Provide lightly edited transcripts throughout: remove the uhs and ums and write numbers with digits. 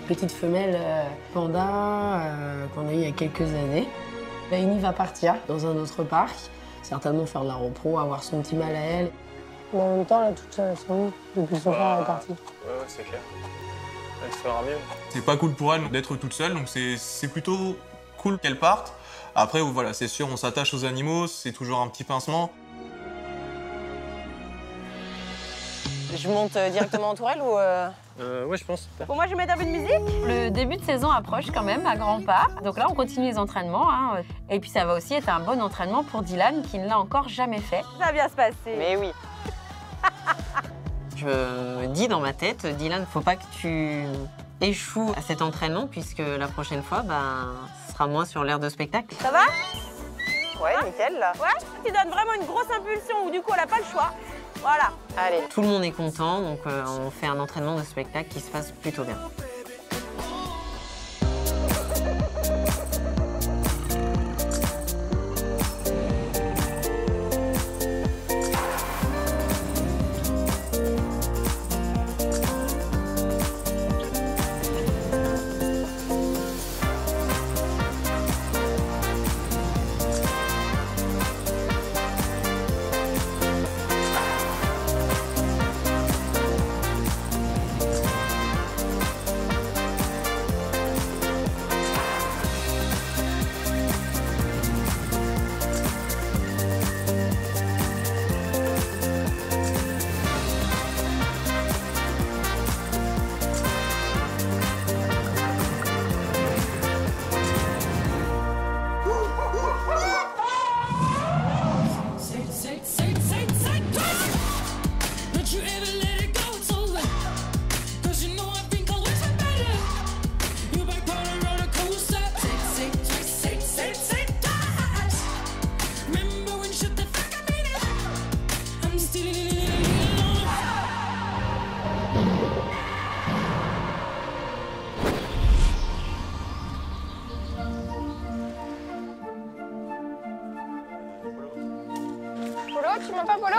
petite femelle panda qu'on a eu il y a quelques années. Laini va partir dans un autre parc, certainement faire de la repro, avoir son petit mal à elle. Mais en même temps, là, toute seule, depuis son frère est parti. Ouais, c'est clair. Elle se fera mieux. C'est pas cool pour elle d'être toute seule, donc c'est plutôt cool qu'elle parte. Après, voilà, c'est sûr, on s'attache aux animaux, c'est toujours un petit pincement. Je monte directement en tourelle ou Ouais, je pense. Bon, moi, je vais mettre un peu de musique. Le début de saison approche quand même à grands pas. Donc là, on continue les entraînements. Hein. Et puis, ça va aussi être un bon entraînement pour Dylan, qui ne l'a encore jamais fait. Ça va bien se passer. Mais oui. Je me dis dans ma tête, Dylan, faut pas que tu échoues à cet entraînement, puisque la prochaine fois, ce sera moi sur l'aire de spectacle. Ça va? Ouais, nickel, là. Ouais, tu donnes vraiment une grosse impulsion où du coup, elle n'a pas le choix. Voilà. Allez. Tout le monde est content, donc on fait un entraînement de spectacle qui se passe plutôt bien. Tu m'as pas, Polo?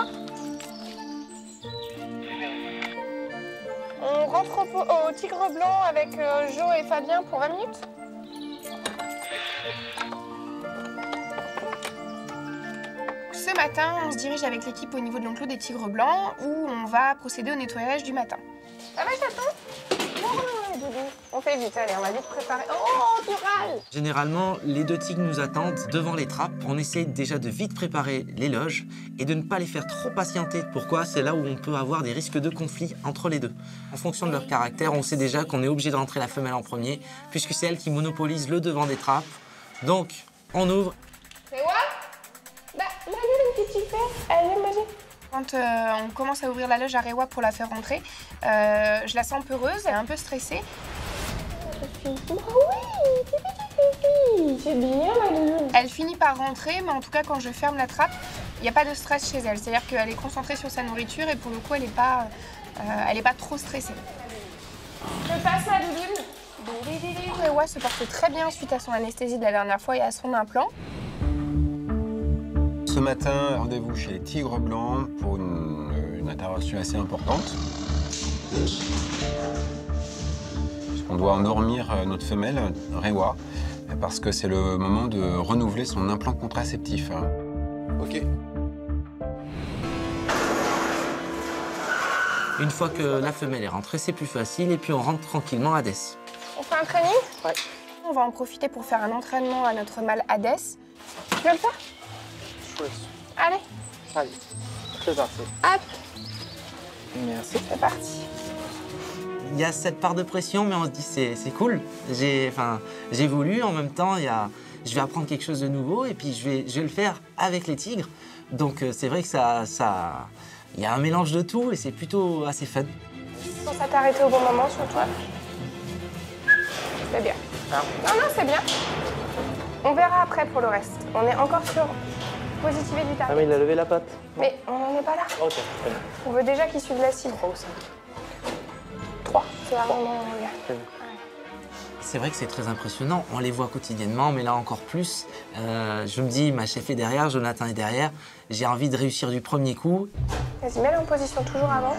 On rentre au Tigre Blanc avec Jo et Fabien pour 20 minutes. Ce matin, on se dirige avec l'équipe au niveau de l'enclos des Tigres Blancs où on va procéder au nettoyage du matin. Ça va, chaton? On fait vite, allez, on va vite préparer. Oh, tu râles! Généralement, les deux tigres nous attendent devant les trappes. On essaie déjà de vite préparer les loges et de ne pas les faire trop patienter. Pourquoi? C'est là où on peut avoir des risques de conflit entre les deux. En fonction de leur caractère, on sait déjà qu'on est obligé de rentrer la femelle en premier, puisque c'est elle qui monopolise le devant des trappes. Donc, on ouvre. C'est quoi? Bah, vas-y, qu'est-ce que tu fais? Allez, vas-y. Quand on commence à ouvrir la loge à Rewa pour la faire rentrer, je la sens peureuse, elle est un peu stressée. Oh oui, c'est bien la loulou. Elle finit par rentrer, mais en tout cas quand je ferme la trappe, il n'y a pas de stress chez elle. C'est-à-dire qu'elle est concentrée sur sa nourriture et pour le coup, elle n'est pas trop stressée. Je passe la doudoune. Rewa se porte très bien suite à son anesthésie de la dernière fois et à son implant. Ce matin, rendez-vous chez les Tigres Blancs pour une intervention assez importante. On doit endormir notre femelle, Rewa, parce que c'est le moment de renouveler son implant contraceptif. Ok. Une fois que la femelle est rentrée, c'est plus facile et puis on rentre tranquillement à Hadès. On fait un training? Ouais. On va en profiter pour faire un entraînement à notre mâle Hadès. Tu veux le faire? Chouette. Allez. Allez, c'est parti. Hop. Merci. C'est parti. Il y a cette part de pression, mais on se dit c'est cool. J'ai voulu, en même temps, je vais apprendre quelque chose de nouveau et puis je vais le faire avec les tigres. Donc c'est vrai que il y a un mélange de tout et c'est plutôt assez fun. Pense à t'arrêter au bon moment sur toi. C'est bien. Non, c'est bien. On verra après pour le reste. On est encore sur positiver du target. Ah mais il a levé la patte. Mais on n'en est pas là. Ok, très bien. On veut déjà qu'il suive la cible. 3. C'est vraiment... C'est vrai que c'est très impressionnant. On les voit quotidiennement, mais là encore plus. Je me dis, ma chef est derrière, Jonathan est derrière. J'ai envie de réussir du premier coup. Vas-y, mets-le en position toujours avant.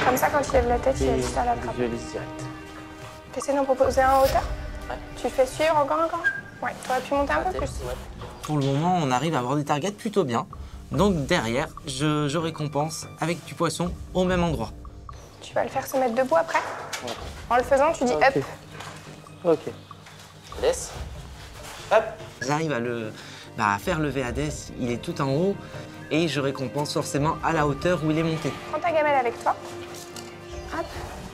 Comme ça, quand il lève la tête, il a juste à l'attraper. Visualise direct. T'essaies d'en proposer un en hauteur? Ouais. Tu fais suivre encore? Ouais, t'aurais pu monter un peu plus. Ouais. Pour le moment, on arrive à avoir des targets plutôt bien. Donc derrière, je récompense avec du poisson au même endroit. Tu vas le faire se mettre debout après. Ouais. En le faisant, tu dis Ok. up. Ok. Laisse. Hop. J'arrive à faire lever Hadès, il est tout en haut, et je récompense forcément à la hauteur où il est monté. Prends ta gamelle avec toi. Hop,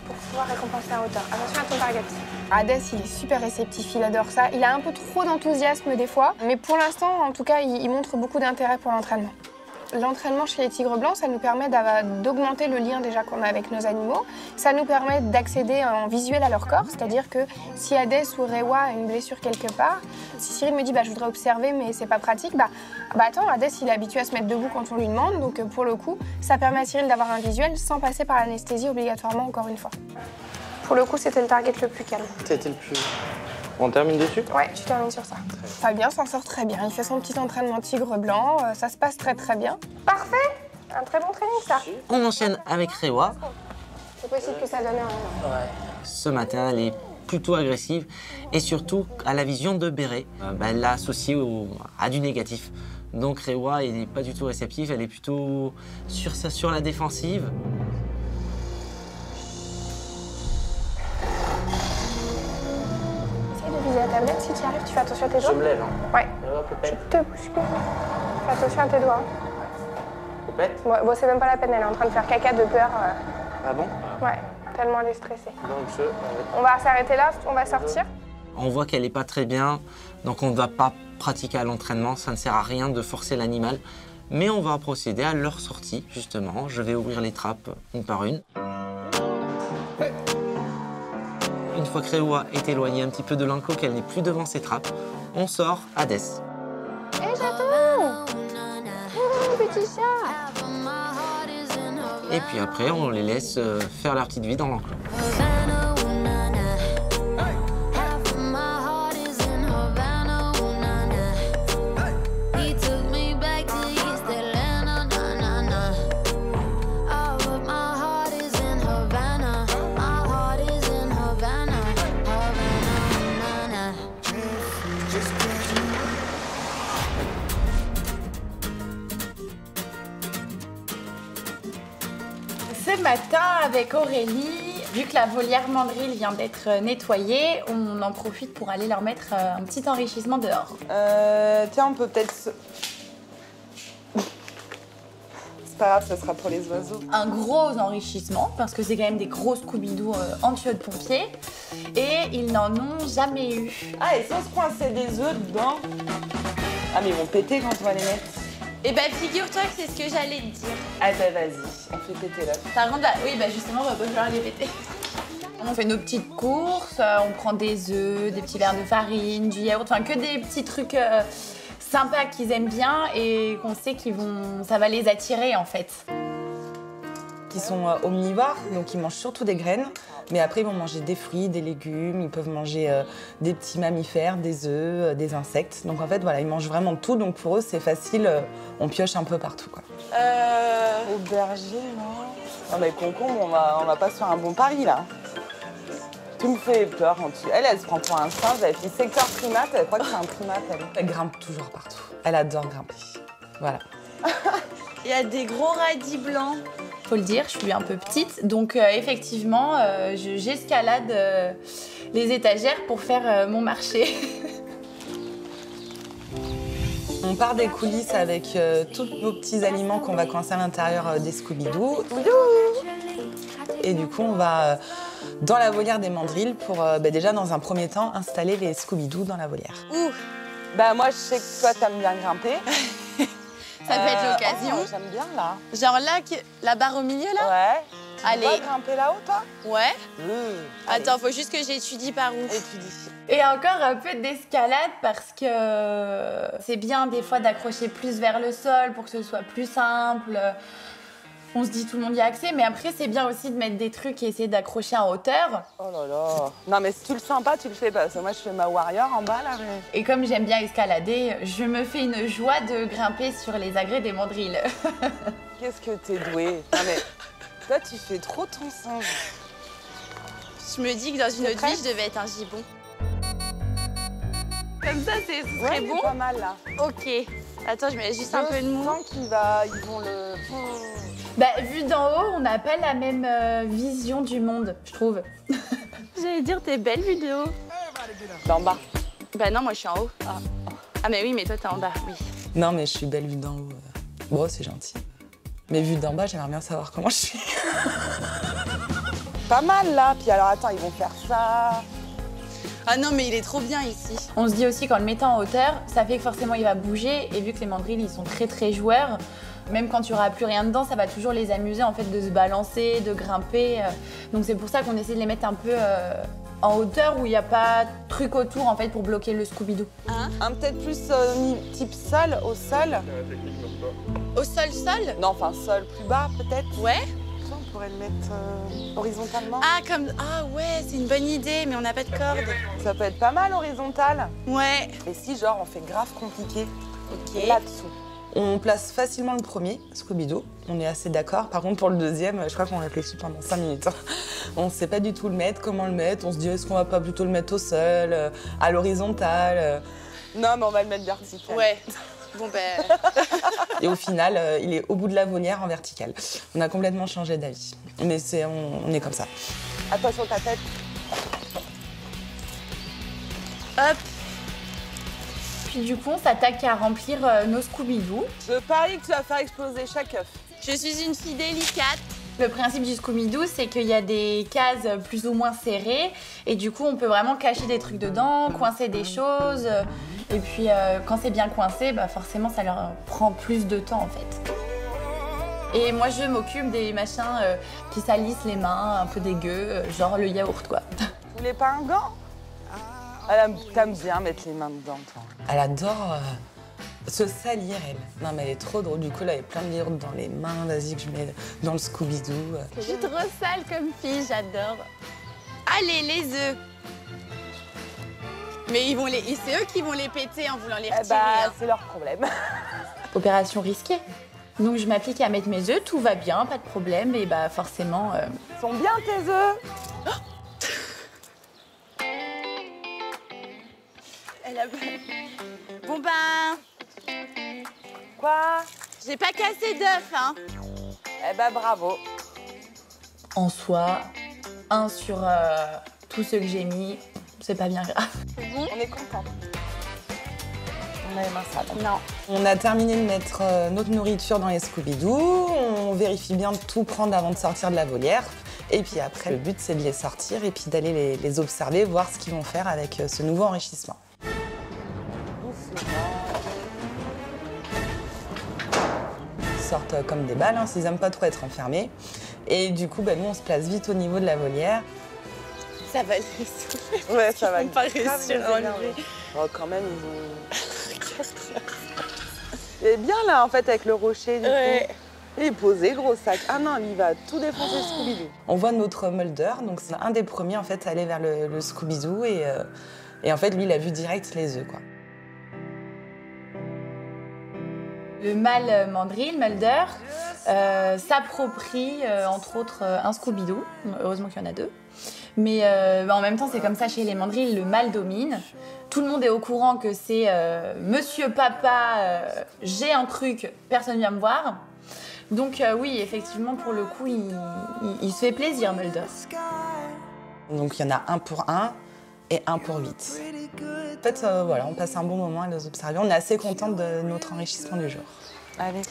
pour pouvoir récompenser à hauteur. Attention à ton target. Hadès, il est super réceptif, il adore ça. Il a un peu trop d'enthousiasme des fois, mais pour l'instant, en tout cas, il montre beaucoup d'intérêt pour l'entraînement. L'entraînement chez les tigres blancs, ça nous permet d'augmenter le lien déjà qu'on a avec nos animaux. Ça nous permet d'accéder en visuel à leur corps, c'est-à-dire que si Hadès ou Rewa a une blessure quelque part, si Cyril me dit je voudrais observer mais c'est pas pratique, attends, Hadès il est habitué à se mettre debout quand on lui demande, donc pour le coup, ça permet à Cyril d'avoir un visuel sans passer par l'anesthésie obligatoirement encore une fois. Pour le coup, c'était le target le plus calme. C'était le plus... On termine dessus? Ouais, tu termines sur ça. Fabien s'en sort très bien. Il fait son petit entraînement tigre blanc. Ça se passe très très bien. Parfait! Un très bon training, ça. On enchaîne avec Rewa. C'est possible que ça donne rien. Ouais. Ce matin, elle est plutôt agressive et surtout à la vision de béret. Elle l'a associée à du négatif. Donc Rewa, elle n'est pas du tout réceptive, elle est plutôt sur la défensive. Viser la tablette, si tu y arrives, tu fais attention à tes doigts. Je me lève. Hein. Ouais. Poupette. Tu te bouscules. Fais attention à tes doigts. Poupette. Bon, c'est même pas la peine, elle est en train de faire caca de peur. Ah bon? Ouais, tellement elle est stressée. Donc On va s'arrêter là, on va sortir. On voit qu'elle n'est pas très bien, donc on ne va pas pratiquer à l'entraînement, ça ne sert à rien de forcer l'animal. Mais on va procéder à leur sortie, justement. Je vais ouvrir les trappes une par une. Une fois que Rewa est éloignée un petit peu de l'enclos, qu'elle n'est plus devant ses trappes, on sort Hadès. Hé, j'attends! Petit chat! Et puis après, on les laisse faire leur petite vie dans l'enclos. Ce matin, avec Aurélie, vu que la volière mandrille vient d'être nettoyée, on en profite pour aller leur mettre un petit enrichissement dehors. Tiens, on peut peut-être... C'est pas grave, ça sera pour les oiseaux. Un gros enrichissement, parce que c'est quand même des gros Scooby-Doo en tuyau de pompier. Et ils n'en ont jamais eu. Ah, et si on se coinçait des œufs dedans? Ah, mais ils vont péter quand on va les mettre. Eh ben, figure-toi que c'est ce que j'allais te dire. Ah bah vas-y, on fait péter l'œuf. Par contre, oui, bah justement, on va pas falloir les péter. On fait nos petites courses, on prend des œufs, des petits verres de farine, du yaourt, enfin que des petits trucs sympas qu'ils aiment bien et qu'on sait ça va les attirer en fait. Ils sont omnivores, donc ils mangent surtout des graines. Mais après, ils vont manger des fruits, des légumes, ils peuvent manger des petits mammifères, des œufs, des insectes. Donc en fait, voilà, ils mangent vraiment tout. Donc pour eux, c'est facile, on pioche un peu partout, quoi. Aubergine, non mais concombre, on va pas se faire un bon pari, là. Tout me fait peur quand elle se prend pour un singe, elle fait secteur primate, elle croit que c'est un primate, elle grimpe toujours partout. Elle adore grimper, voilà. Il y a des gros radis blancs. Faut le dire, je suis un peu petite, donc effectivement, j'escalade les étagères pour faire mon marché. On part des coulisses avec tous nos petits aliments qu'on va coincer à l'intérieur des Scooby-Doo. Et du coup, on va dans la volière des mandrilles pour déjà, dans un premier temps, installer les Scooby-Doo dans la volière. Ouh. Bah moi, je sais que toi, t'aimes bien grimper. Ça peut être l'occasion. Oh, j'aime bien, là. Genre là, la barre au milieu, là? Ouais. Allez. Tu vas grimper là-haut, toi? Ouais. Attends, faut juste que j'étudie par où. Étudie. Et encore un peu d'escalade parce que c'est bien des fois d'accrocher plus vers le sol pour que ce soit plus simple. On se dit tout le monde y a accès, mais après c'est bien aussi de mettre des trucs et essayer d'accrocher en hauteur. Oh là là. Non mais si tu le sens pas, tu le fais pas. Parce que moi je fais ma warrior en bas là. Mais... Et comme j'aime bien escalader, je me fais une joie de grimper sur les agrès des mandrilles. Qu'est-ce que t'es douée. Non mais toi tu fais trop ton singe. Je me dis que dans une autre vie, je devais être un gibbon. Comme ça, ce serait bon. Pas mal là. Ok. Attends, je mets juste un peu de mou. Je sens qu'ils vont le... Bah, vu d'en haut, on n'a pas la même vision du monde, je trouve. J'allais dire, t'es belle vue de haut. D'en bas. Bah non, moi je suis en haut. Ah mais oui, mais toi t'es en bas, oui. Non, mais je suis belle vue d'en haut. Bon, c'est gentil. Mais vue d'en bas, j'aimerais bien savoir comment je suis. Pas mal là. Puis alors, attends, ils vont faire ça. Ah non, mais il est trop bien ici. On se dit aussi qu'en le mettant en hauteur, ça fait que forcément il va bouger. Et vu que les mandrilles, ils sont très joueurs, même quand il n'y aura plus rien dedans, ça va toujours les amuser en fait de se balancer, de grimper. Donc c'est pour ça qu'on essaie de les mettre un peu en hauteur où il n'y a pas de truc autour en fait pour bloquer le Scooby-Doo. Un peut-être plus type sol, au sol. Au sol? Non, enfin sol plus bas peut-être. Ouais. On pourrait le mettre horizontalement. Ah ouais, c'est une bonne idée, mais on n'a pas de corde. Ça peut être pas mal horizontal. Ouais. Et si genre on fait grave compliqué Ok. là-dessous. On place facilement le premier, Scooby-Doo. On est assez d'accord. Par contre, pour le deuxième, je crois qu'on réfléchit pendant 5 minutes. On ne sait pas du tout le mettre, comment le mettre. On se dit, est-ce qu'on va pas plutôt le mettre au sol, à l'horizontale. Non, mais on va le mettre vertical. Ouais. Bon ben... Et au final, il est au bout de la volière en vertical. On a complètement changé d'avis. Mais on est comme ça. Attention ta tête. Hop. Puis du coup, on s'attaque à remplir nos Scooby-Doo. Je parie que tu vas faire exploser chaque œuf. Je suis une fille délicate. Le principe du Scooby-Doo, c'est qu'il y a des cases plus ou moins serrées. Et du coup, on peut vraiment cacher des trucs dedans, coincer des choses. Et puis, quand c'est bien coincé, bah forcément, ça leur prend plus de temps, en fait. Et moi, je m'occupe des machins qui salissent les mains, un peu dégueux, genre le yaourt, quoi. Vous voulez pas un gant? T'aimes bien mettre les mains dedans, toi. Elle adore se salir, elle. Non, mais elle est trop drôle. Du coup, là, il y a plein de yaourts dans les mains. Vas-y, que je mets dans le Scooby-Doo. Je suis trop sale comme fille, j'adore. Allez, les œufs. Mais c'est eux qui vont les péter en voulant les retirer. C'est leur problème. Opération risquée. Donc, je m'applique à mettre mes œufs, tout va bien, pas de problème. Et bah, forcément... Ils sont bien, tes œufs. Bon ben... Quoi? J'ai pas cassé d'œufs, hein. Eh ben, bravo. En soi, 1 sur tous ceux que j'ai mis, c'est pas bien grave. Bon. On est contents. On a les mains sales. Non. On a terminé de mettre notre nourriture dans les Scooby-Doo. On vérifie bien de tout prendre avant de sortir de la volière. Et puis après, le but, c'est de les sortir et puis d'aller les observer, voir ce qu'ils vont faire avec ce nouveau enrichissement. Ils sortent comme des balles, hein, s'ils n'aiment pas trop être enfermés. Et du coup, nous, on se place vite au niveau de la volière. Ça va les souffler. Ouais, ça va. Ils vont pas réussir à enlever. Oh, quand même, ils ont... Il est bien là, en fait, avec le rocher, du coup. Il est posé, gros sac. Ah non, il va tout défoncer le Scooby-Doo. On voit notre Mulder, donc c'est un des premiers, en fait, à aller vers le Scooby-Doo. Et en fait, lui, il a vu direct les œufs, quoi. Le mâle mandrill, Mulder, s'approprie, entre autres, un Scooby-Doo. Heureusement qu'il y en a 2. Mais en même temps, c'est comme ça chez les mandrills, le mâle domine. Tout le monde est au courant que c'est Monsieur Papa, j'ai un truc, personne vient me voir. Donc oui, effectivement, pour le coup, il se fait plaisir, Mulder. Donc il y en a 1 pour 1 et 1 pour 8. En fait, voilà, on passe un bon moment à les observer. On est assez contents de notre enrichissement du jour. Allez.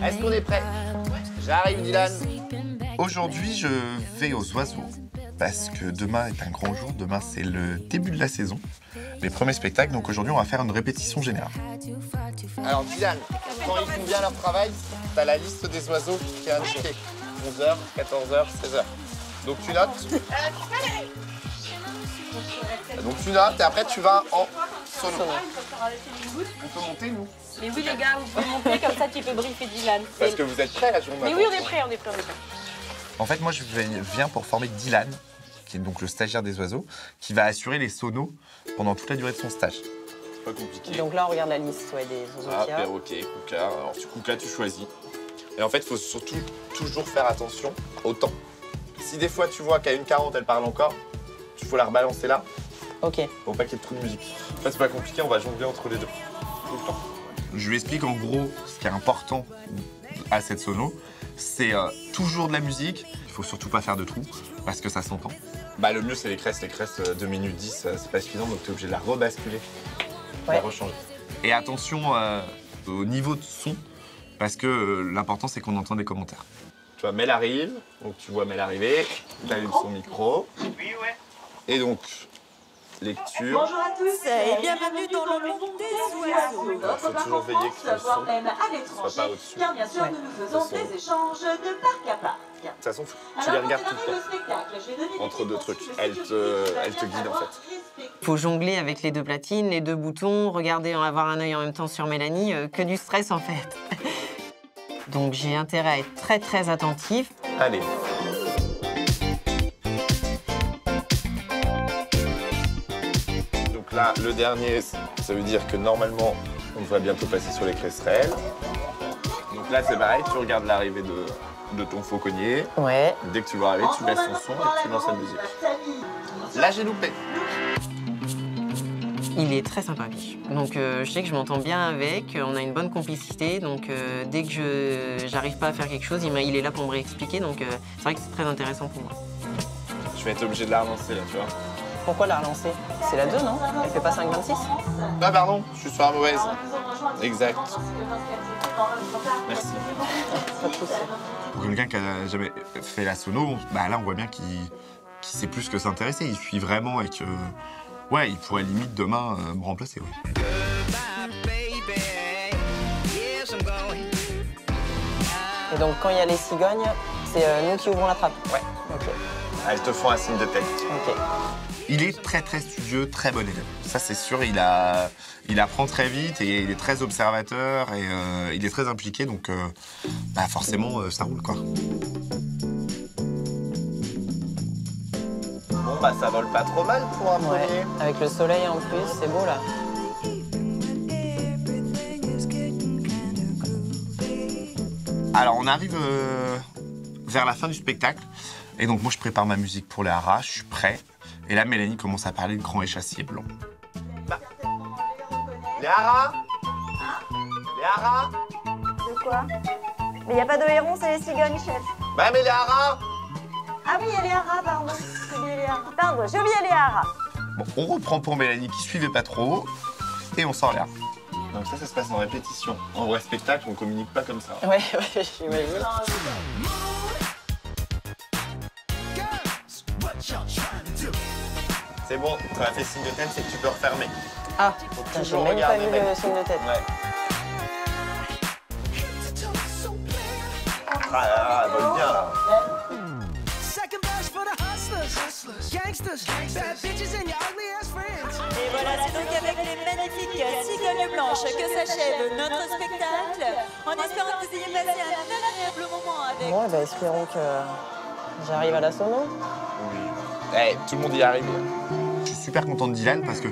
Est-ce qu'on est prêt? J'arrive, Dylan. Aujourd'hui, je vais aux oiseaux parce que demain est un grand jour. Demain, c'est le début de la saison. les premiers spectacles. Donc aujourd'hui, on va faire une répétition générale. Alors Dylan, quand ils font bien leur travail, t'as la liste des oiseaux qui est indiquée. 11h, 14h, 16h. Donc tu notes. Donc tu notes et après tu vas en solo. On peut monter nous? Mais oui les gars, vous pouvez monter comme ça tu peux briefer Dylan. Parce que vous êtes prêts à jouer maintenant. Mais oui on est prêts, on est prêts. En fait, moi, je viens pour former Dylan, qui est donc le stagiaire des oiseaux, qui va assurer les sonos pendant toute la durée de son stage. Pas compliqué. Donc là, on regarde la liste des oiseaux Ah, qu'il y a. perroquet, coucas. Alors, coucas, tu choisis. Et en fait, il faut surtout toujours faire attention au temps. Si des fois, tu vois qu'à 1h40, elle parle encore, il faut la rebalancer là. Ok. Pour pas qu'il y ait trop de musique. En fait, c'est pas compliqué, on va jongler entre les deux. Tout le temps. Je lui explique en gros ce qui est important à cette sono. C'est toujours de la musique. Il faut surtout pas faire de trous parce que ça s'entend. Bah, le mieux, c'est les cresses. Les cresses, 2 minutes 10, c'est pas suffisant, donc tu es obligé de la rebasculer. Ouais. La rechanger. Et attention au niveau de son, parce que l'important, c'est qu'on entend des commentaires. Tu vois, Mel arrive, donc tu vois Mel arriver, tu allumes son micro. Oui, ouais. Et donc, lecture. Bonjour à tous et bienvenue dans le monde des oiseaux. Il faut toujours veiller que le son soit pas au-dessus. Car bien sûr, nous faisons des échanges de parc à parc. De toute façon, tu les regardes tout le temps. Entre deux trucs, elle te guide en fait. Il faut jongler avec les deux platines, les deux boutons, regarder, avoir un œil en même temps sur Mélanie, que du stress en fait. Donc j'ai intérêt à être très très attentif. Allez. Donc là, le dernier, ça veut dire que normalement, on devrait bientôt passer sur les cresserelles. Donc là, c'est pareil, tu regardes l'arrivée de ton fauconnier. Ouais. Dès que tu vois arriver, tu baisses ton son et tu lances la musique. Là, j'ai loupé. Il est très sympa, Piche. Donc je sais que je m'entends bien avec, on a une bonne complicité, donc dès que j'arrive pas à faire quelque chose, il est là pour me réexpliquer, donc c'est vrai que c'est très intéressant pour moi. Je vais être obligé de la relancer là, tu vois. Pourquoi la relancer? C'est la 2, non? Elle fait pas 5,26? Ah pardon, je suis sur la mauvaise. Exact. Merci. Pas de souci. Pour quelqu'un qui a jamais fait la sono, bah là, on voit bien qu'il sait plus que s'intéresser. Il suit vraiment et que... Ouais, il pourrait limite demain me remplacer, ouais. Et donc quand il y a les cigognes, c'est nous qui ouvrons la trappe? Ouais. Ok. Elles te font un signe de tête. Ok. Il est très très studieux, très bon élève. Ça c'est sûr, il apprend très vite et il est très observateur et il est très impliqué, donc bah forcément ça roule quoi. Bon bah ça vole pas trop mal pour un premier. Avec le soleil en plus, c'est beau là. Alors on arrive vers la fin du spectacle et donc moi je prépare ma musique pour les haras, je suis prêt. Et là Mélanie commence à parler de grand échassier blanc. Bah. Les haras? Les haras? De quoi? Mais il n'y a pas de héron, c'est les cigognes, chef. Bah mais les haras? Ah oui, il y a les haras, pardon. J'ai oublié les haras. Pardon, j'ai oublié les haras. Bon, on reprend pour Mélanie qui suivait pas trop et on sort les haras. Donc ça se passe en répétition. En vrai spectacle, on communique pas comme ça. Ouais, j'imagine. C'est bon, tu as fait signe de tête, c'est que tu peux refermer. Ah, j'ai toujours même pas vu le signe de tête. Ouais. Ah là là, elle vole bien là. Et voilà, c'est donc avec les magnifiques cigognes blanches que s'achève notre spectacle. En espérant que vous ayez passé un agréable moment avec. Bon, bah, espérons que j'arrive à la sono. Oui. Hey, tout le monde y est arrivé. Je suis super content de Dylan parce que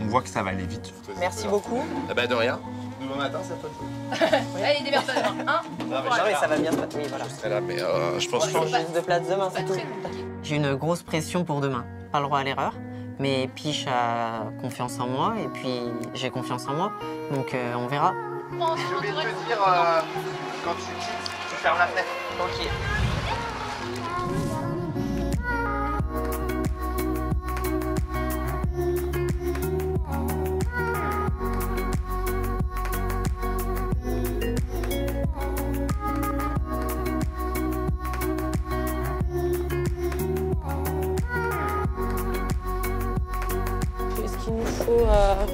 on voit que ça va aller vite. Merci beaucoup. Ah bah de rien. Demain matin, c'est toi de Allez, démerde-toi demain, hein? Non mais ça va bien se passer. Oui, voilà. Je serai là, mais je pense que... Change juste de place demain, c'est tout. J'ai une grosse pression pour demain. Pas le droit à l'erreur. Mais Piche a confiance en moi et puis j'ai confiance en moi. Donc on verra. J'ai oublié de te dire, quand tu quittes, tu fermes la fenêtre. Ok.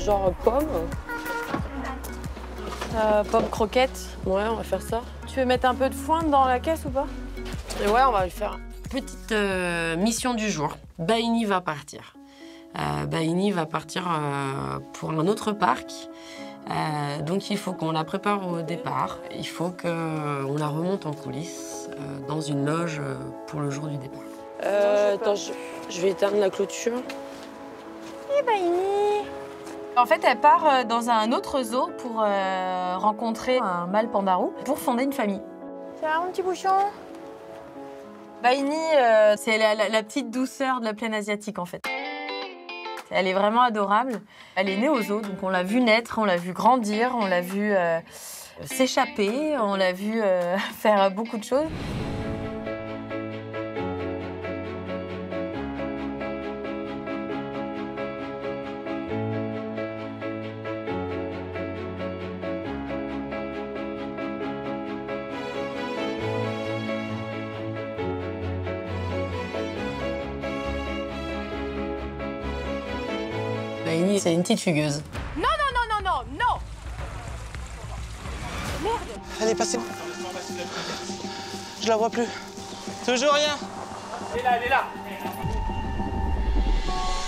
genre pomme. Pomme croquette. Ouais, on va faire ça. Tu veux mettre un peu de foin dans la caisse ou pas? Et ouais, on va le faire. Petite mission du jour. Baini va partir. Baini va partir pour un autre parc. Donc il faut qu'on la prépare au départ. Il faut qu'on la remonte en coulisses dans une loge pour le jour du départ. Attends, je vais éteindre la clôture. Et Baini. En fait, elle part dans un autre zoo pour rencontrer un mâle pandarou pour fonder une famille. Ça va, mon petit bouchon? Baini, c'est la petite douceur de la plaine asiatique, en fait. Elle est vraiment adorable. Elle est née au zoo, donc on l'a vue naître, on l'a vue grandir, on l'a vue s'échapper, on l'a vue faire beaucoup de choses. Baini, c'est une petite fugueuse. Non, non, non, non, non, non. Merde. Elle est passée. Je la vois plus. Toujours rien. Elle est là, elle est là.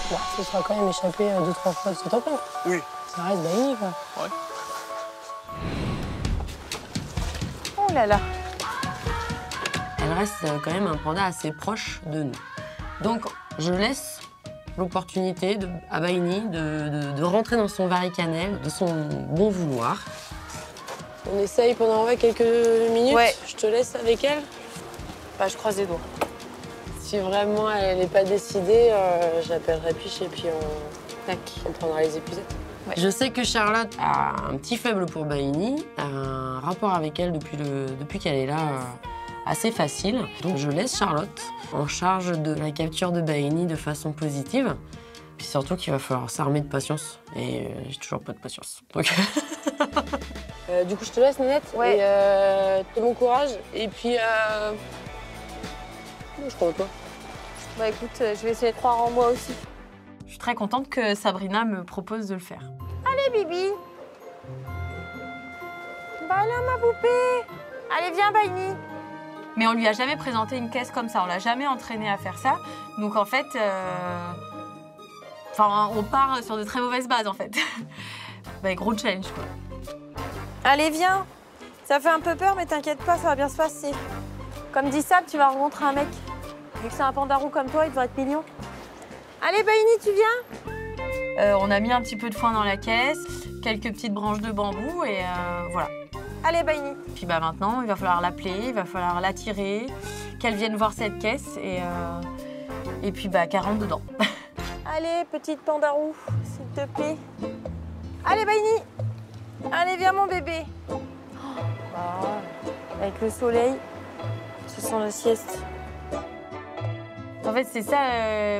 Bon, ce sera quand même échappé 2-3 fois de ce tampon. Oui. Ça reste Baini, quoi. Ouais. Oh là là. Elle reste quand même un panda assez proche de nous. Donc, je laisse l'opportunité à Baini de rentrer dans son varicanel, de son bon vouloir. On essaye pendant quelques minutes. Ouais. Je te laisse avec elle. Bah, je croise les doigts. Si vraiment elle n'est pas décidée, j'appellerai Piche et puis on prendra les épuisettes. Ouais. Je sais que Charlotte a un petit faible pour Baini, a un rapport avec elle depuis qu'elle est là assez facile. Donc je laisse Charlotte en charge de la capture de Baini de façon positive. Puis surtout qu'il va falloir s'armer de patience. Et j'ai toujours pas de patience. Donc... du coup, je te laisse, Nénette. Ouais. Et bon courage. Et puis, je crois pas. Bah écoute, je vais essayer de croire en moi aussi. Je suis très contente que Sabrina me propose de le faire. Allez, Bibi. Bah là, ma poupée. Allez, viens, Baini. Mais on lui a jamais présenté une caisse comme ça, on l'a jamais entraîné à faire ça. Donc en fait, on part sur de très mauvaises bases en fait. Bah, gros challenge quoi. Allez, viens. Ça fait un peu peur, mais t'inquiète pas, ça va bien se passer. Comme dit Sab, tu vas rencontrer un mec. Vu que c'est un pandarou comme toi, il devrait être mignon. Allez, Baini, tu viens? On a mis un petit peu de foin dans la caisse, quelques petites branches de bambou et voilà. Allez, Baini. Puis bah maintenant, il va falloir l'appeler, il va falloir l'attirer, qu'elle vienne voir cette caisse et puis bah qu'elle rentre dedans. Allez, petite pandarou, s'il te plaît. Allez, Baini. Allez, viens, mon bébé. Avec le soleil, ce sent la sieste. En fait, c'est ça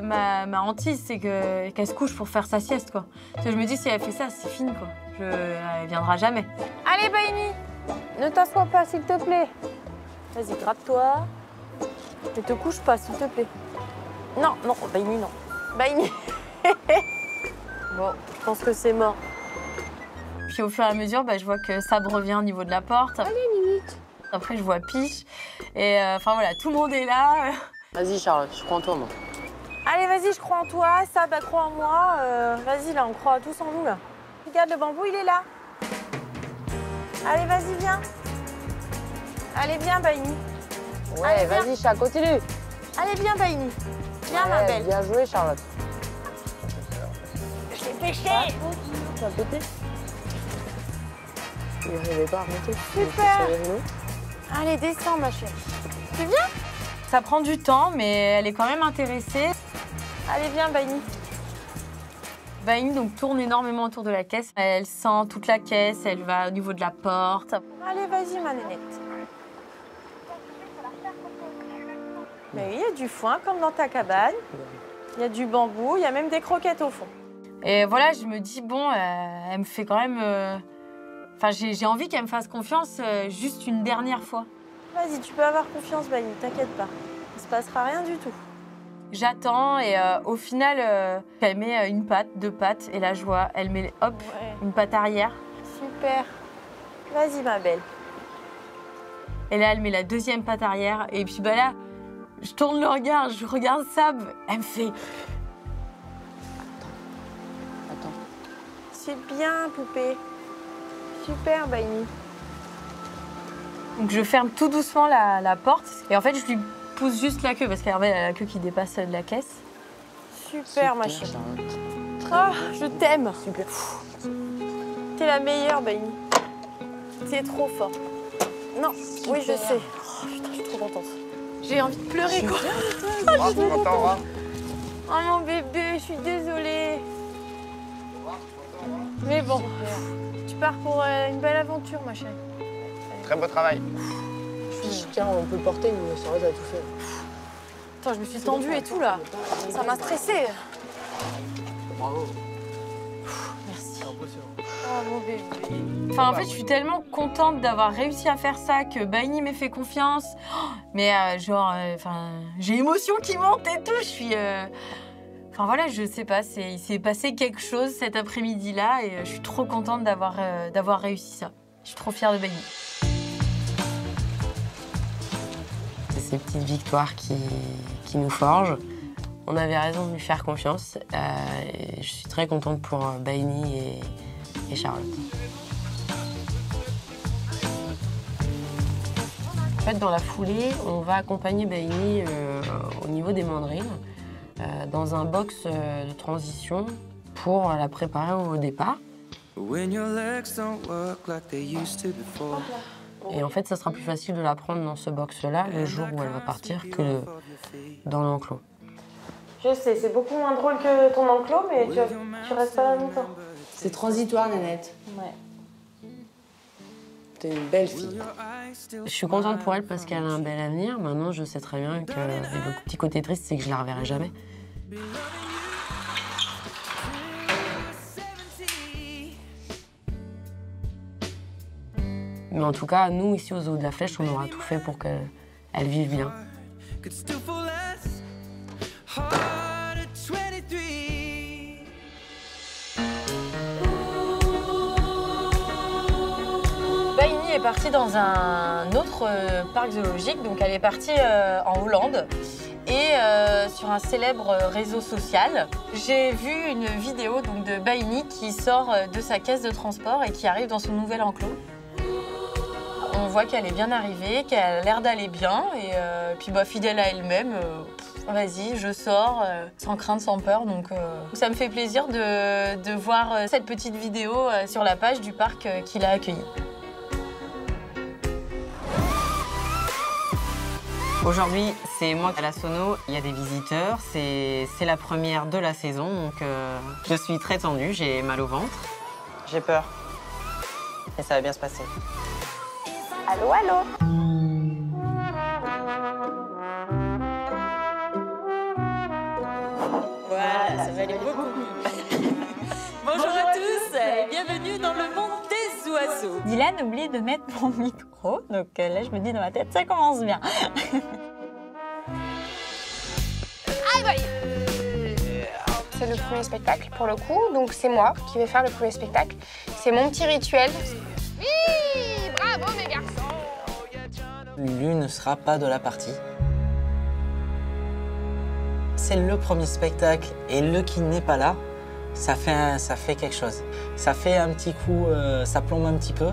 ma hantise, c'est qu'elle se couche pour faire sa sieste, quoi. Parce que je me dis, si elle fait ça, c'est fini, quoi. Elle viendra jamais. Allez, Baini, ne t'assois pas, s'il te plaît. Vas-y, gratte-toi. Ne te couche pas, s'il te plaît. Non, non, Baini, non. Baini. Bon, je pense que c'est mort. Puis au fur et à mesure, bah, je vois que Sab revient au niveau de la porte. Allez, limite. Après, je vois Piche. Et enfin, voilà, tout le monde est là. Vas-y, Charlotte, je crois en toi, moi. Allez, vas-y, je crois en toi. Sab, elle croit en moi. Vas-y, là, on croit tous en nous, là. Regarde, le bambou, il est là. Allez, vas-y, viens. Allez, viens, Baini. Ouais, vas-y, chat, continue. Allez, viens, Baini. Viens, ma belle. Bien joué, Charlotte. Je t'ai pêché. Tu as pété? Il n'arrivait pas à remonter. Super. Allez, descends, ma chérie. Tu viens? Ça prend du temps, mais elle est quand même intéressée. Allez, viens, Baini. Baini donc tourne énormément autour de la caisse. Elle sent toute la caisse, elle va au niveau de la porte. Allez, vas-y, ma nénette. Mais il y a du foin comme dans ta cabane. Il y a du bambou, il y a même des croquettes au fond. Et voilà, je me dis, bon, elle me fait quand même... Enfin, j'ai envie qu'elle me fasse confiance juste une dernière fois. Vas-y, tu peux avoir confiance, Baini, t'inquiète pas. Il se passera rien du tout. J'attends et au final, elle met une patte, 2 pattes et là je vois, elle met hop, une patte arrière. Super. Vas-y, ma belle. Et là, elle met la 2e patte arrière et puis bah là, je tourne le regard, je regarde Sab, elle me fait... Attends. C'est bien, poupée. Super, Baini. Donc je ferme tout doucement la porte et en fait, je lui pousse juste la queue parce qu'elle a la queue qui dépasse de la caisse. Super, ma chérie. Ah, je t'aime. Super. T'es la meilleure, Baini. C'est trop fort. Non, super. Oui, je sais. Oh, putain, je suis trop contente. J'ai envie de pleurer, quoi. Je suis content. Oh, mon bébé, je suis désolée. Mais bon, tu pars pour une belle aventure, ma chérie. Très beau travail. Tiens, on peut le porter, mais Charlotte a tout fait. Attends, je me suis tendue et tout, là. Ça m'a stressée. Bravo. Merci. Oh, mon bébé. Enfin, en fait, je suis tellement contente d'avoir réussi à faire ça, que Baini m'ait fait confiance. Oh, mais j'ai émotion qui monte et tout. Je suis... Enfin voilà, je sais pas, il s'est passé quelque chose cet après-midi-là et je suis trop contente d'avoir réussi ça. Je suis trop fière de Baini. C'est ces petites victoires qui nous forgent. On avait raison de lui faire confiance. Et je suis très contente pour Baini et Charlotte. En fait, dans la foulée, on va accompagner Baini au niveau des mandrines dans un box de transition pour la préparer au départ. Et en fait, ça sera plus facile de la prendre dans ce box-là le jour où elle va partir que dans l'enclos. Je sais, c'est beaucoup moins drôle que ton enclos, mais tu restes pas là longtemps. C'est transitoire, Nénette. Ouais. T'es une belle fille. Je suis contente pour elle parce qu'elle a un bel avenir. Maintenant, je sais très bien que le petit côté triste, c'est que je la reverrai jamais. Mais en tout cas, nous, ici au Zoo de la Flèche, on aura tout fait pour qu'elle vive bien. Baini est partie dans un autre parc zoologique, donc elle est partie en Hollande et sur un célèbre réseau social. J'ai vu une vidéo donc, de Baini qui sort de sa caisse de transport et qui arrive dans son nouvel enclos. On voit qu'elle est bien arrivée, qu'elle a l'air d'aller bien et puis fidèle à elle-même. Vas-y, je sors, sans crainte, sans peur. Donc ça me fait plaisir de voir cette petite vidéo sur la page du parc qui l'a accueillie. Aujourd'hui, c'est moi à la sono, il y a des visiteurs, c'est la première de la saison, donc je suis très tendue, j'ai mal au ventre. J'ai peur, et ça va bien se passer. Allô, allô. Voilà, ça va aller beaucoup mieux. Bonjour à tous et bienvenue dans le monde des oiseaux. Dylan a oublié de mettre mon micro, donc là je me dis dans ma tête, ça commence bien. Aïe, aïe. C'est le premier spectacle pour le coup, donc c'est moi qui vais faire le premier spectacle. C'est mon petit rituel. Oui, bravo mes garçons. Lulu ne sera pas de la partie. C'est le premier spectacle et le qui n'est pas là, ça fait quelque chose. Ça fait un petit coup, ça plombe un petit peu,